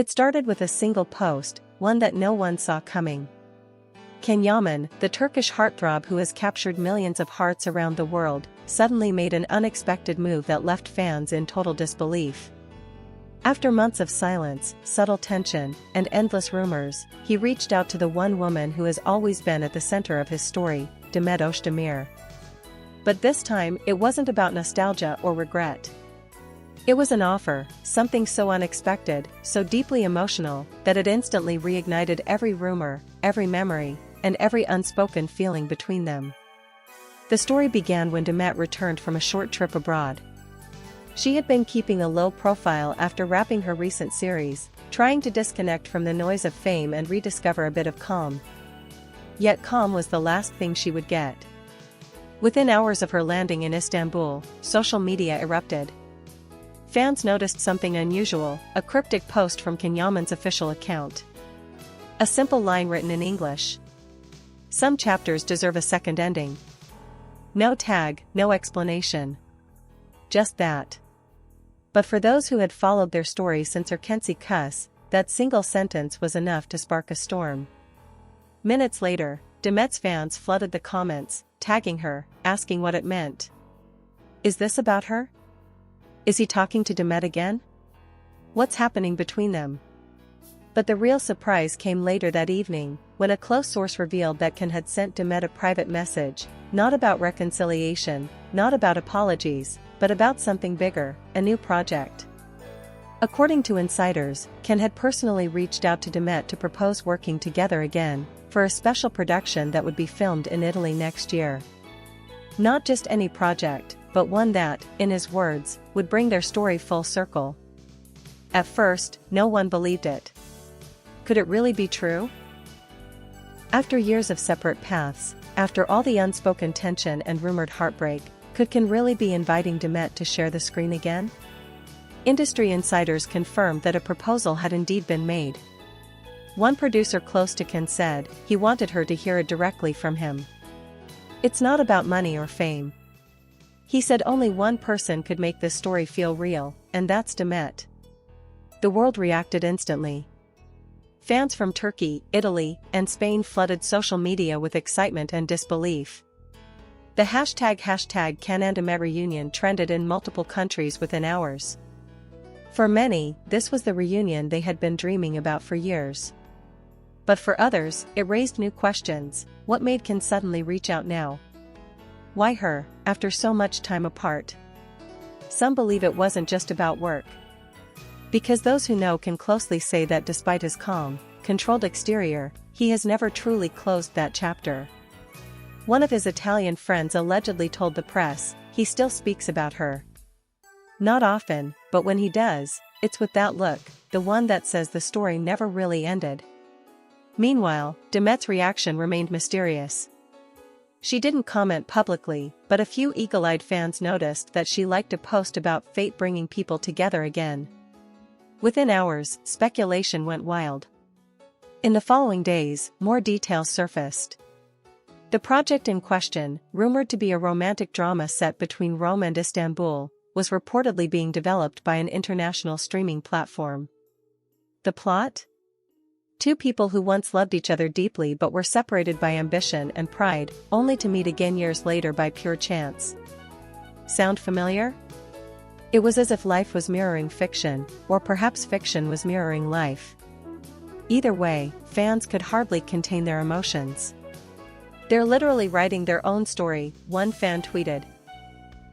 It started with a single post, one that no one saw coming. Can Yaman, the Turkish heartthrob who has captured millions of hearts around the world, suddenly made an unexpected move that left fans in total disbelief. After months of silence, subtle tension, and endless rumors, he reached out to the one woman who has always been at the center of his story, Demet Özdemir. But this time, it wasn't about nostalgia or regret. It was an offer, something so unexpected, so deeply emotional, that it instantly reignited every rumor, every memory, and every unspoken feeling between them. The story began when Demet returned from a short trip abroad. She had been keeping a low profile after wrapping her recent series, trying to disconnect from the noise of fame and rediscover a bit of calm. Yet calm was the last thing she would get. Within hours of her landing in Istanbul, social media erupted. Fans noticed something unusual, a cryptic post from Can Yaman's official account. A simple line written in English. Some chapters deserve a second ending. No tag, no explanation. Just that. But for those who had followed their story since her Kensi Kuss, that single sentence was enough to spark a storm. Minutes later, Demet's fans flooded the comments, tagging her, asking what it meant. Is this about her? Is he talking to Demet again? What's happening between them? But the real surprise came later that evening, when a close source revealed that Can had sent Demet a private message, not about reconciliation, not about apologies, but about something bigger, a new project. According to insiders, Can had personally reached out to Demet to propose working together again, for a special production that would be filmed in Italy next year. Not just any project, but one that, in his words, would bring their story full circle. At first, no one believed it. Could it really be true? After years of separate paths, after all the unspoken tension and rumored heartbreak, could Can really be inviting Demet to share the screen again? Industry insiders confirmed that a proposal had indeed been made. One producer close to Can said he wanted her to hear it directly from him. It's not about money or fame. He said only one person could make this story feel real, and that's Demet. The world reacted instantly. Fans from Turkey, Italy, and Spain flooded social media with excitement and disbelief. The hashtag Can Yaman Demet reunion trended in multiple countries within hours. For many, this was the reunion they had been dreaming about for years. But for others, it raised new questions. What made Can suddenly reach out now? Why her, after so much time apart? Some believe it wasn't just about work. Because those who know Can closely say that despite his calm, controlled exterior, he has never truly closed that chapter. One of his Italian friends allegedly told the press, he still speaks about her. Not often, but when he does, it's with that look, the one that says the story never really ended. Meanwhile, Demet's reaction remained mysterious. She didn't comment publicly, but a few eagle-eyed fans noticed that she liked a post about fate bringing people together again. Within hours, speculation went wild. In the following days, more details surfaced. The project in question, rumored to be a romantic drama set between Rome and Istanbul, was reportedly being developed by an international streaming platform. The plot? Two people who once loved each other deeply but were separated by ambition and pride, only to meet again years later by pure chance. Sound familiar? It was as if life was mirroring fiction, or perhaps fiction was mirroring life. Either way, fans could hardly contain their emotions. They're literally writing their own story, one fan tweeted.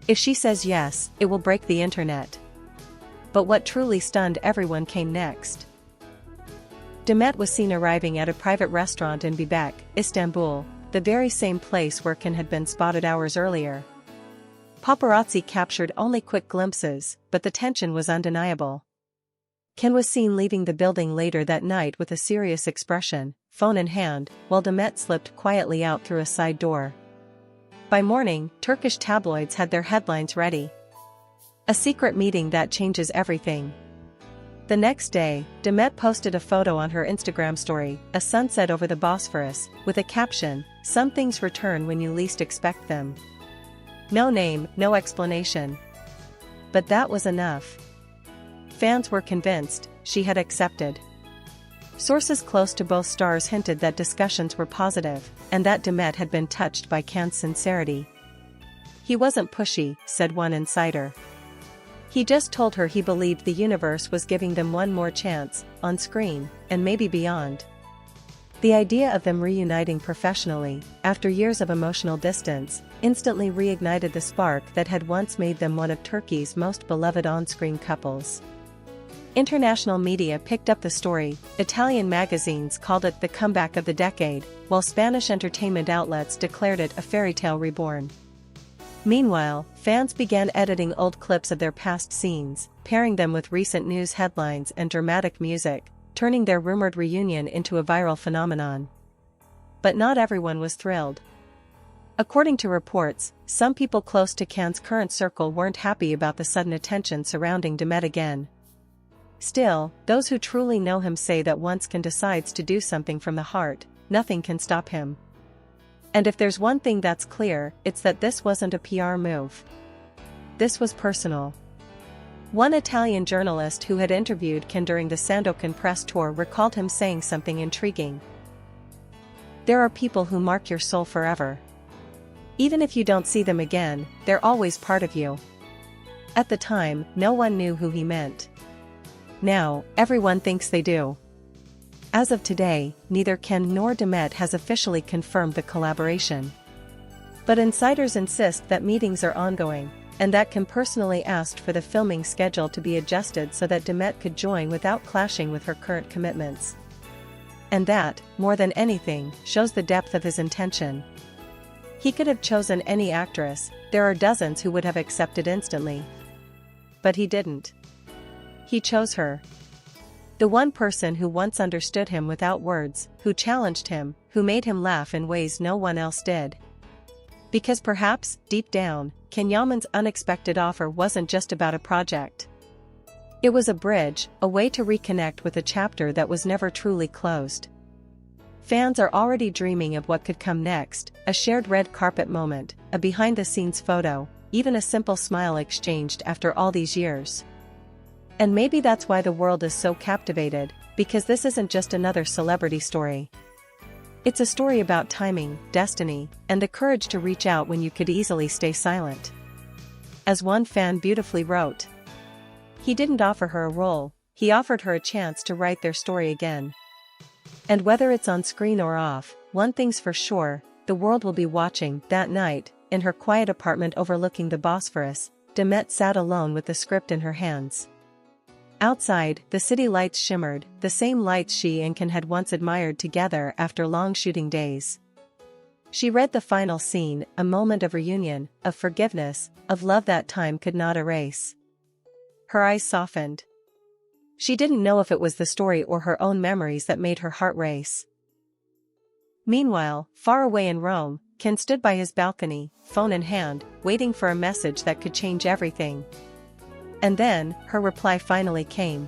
If she says yes, it will break the internet. But what truly stunned everyone came next. Demet was seen arriving at a private restaurant in Bebek, Istanbul, the very same place where Can had been spotted hours earlier. Paparazzi captured only quick glimpses, but the tension was undeniable. Can was seen leaving the building later that night with a serious expression, phone in hand, while Demet slipped quietly out through a side door. By morning, Turkish tabloids had their headlines ready. A secret meeting that changes everything. The next day, Demet posted a photo on her Instagram story, a sunset over the Bosphorus, with a caption, "Some things return when you least expect them." No name, no explanation. But that was enough. fans were convinced she had accepted. Sources close to both stars hinted that discussions were positive, and that Demet had been touched by Can's sincerity. "He wasn't pushy," said one insider. "He just told her he believed the universe was giving them one more chance, on screen, and maybe beyond." The idea of them reuniting professionally, after years of emotional distance, instantly reignited the spark that had once made them one of Turkey's most beloved on-screen couples. International media picked up the story. Italian magazines called it the comeback of the decade, while Spanish entertainment outlets declared it a fairy tale reborn. Meanwhile, fans began editing old clips of their past scenes, pairing them with recent news headlines and dramatic music, turning their rumored reunion into a viral phenomenon. But not everyone was thrilled. According to reports, some people close to Can's current circle weren't happy about the sudden attention surrounding Demet again. Still, those who truly know him say that once Can decides to do something from the heart, nothing can stop him. And if there's one thing that's clear, it's that this wasn't a PR move. This was personal. One Italian journalist who had interviewed Can during the Sandokan press tour recalled him saying something intriguing. "There are people who mark your soul forever. Even if you don't see them again, they're always part of you." At the time, no one knew who he meant. Now, everyone thinks they do. As of today, neither Can nor Demet has officially confirmed the collaboration. But insiders insist that meetings are ongoing, and that Can personally asked for the filming schedule to be adjusted so that Demet could join without clashing with her current commitments. And that, more than anything, shows the depth of his intention. He could have chosen any actress, there are dozens who would have accepted instantly. But he didn't. He chose her. The one person who once understood him without words, who challenged him, who made him laugh in ways no one else did. Because perhaps, deep down, Can Yaman's unexpected offer wasn't just about a project. It was a bridge, a way to reconnect with a chapter that was never truly closed. Fans are already dreaming of what could come next, a shared red carpet moment, a behind-the-scenes photo, even a simple smile exchanged after all these years. And maybe that's why the world is so captivated, because this isn't just another celebrity story. It's a story about timing, destiny, and the courage to reach out when you could easily stay silent. As one fan beautifully wrote, "He didn't offer her a role, he offered her a chance to write their story again." And whether it's on screen or off, one thing's for sure, the world will be watching. That night, in her quiet apartment overlooking the Bosphorus, Demet sat alone with the script in her hands. Outside, the city lights shimmered, the same lights she and Can had once admired together after long shooting days. She read the final scene, a moment of reunion, of forgiveness, of love that time could not erase. Her eyes softened. She didn't know if it was the story or her own memories that made her heart race. Meanwhile, far away in Rome, Can stood by his balcony, phone in hand, waiting for a message that could change everything. And then, her reply finally came.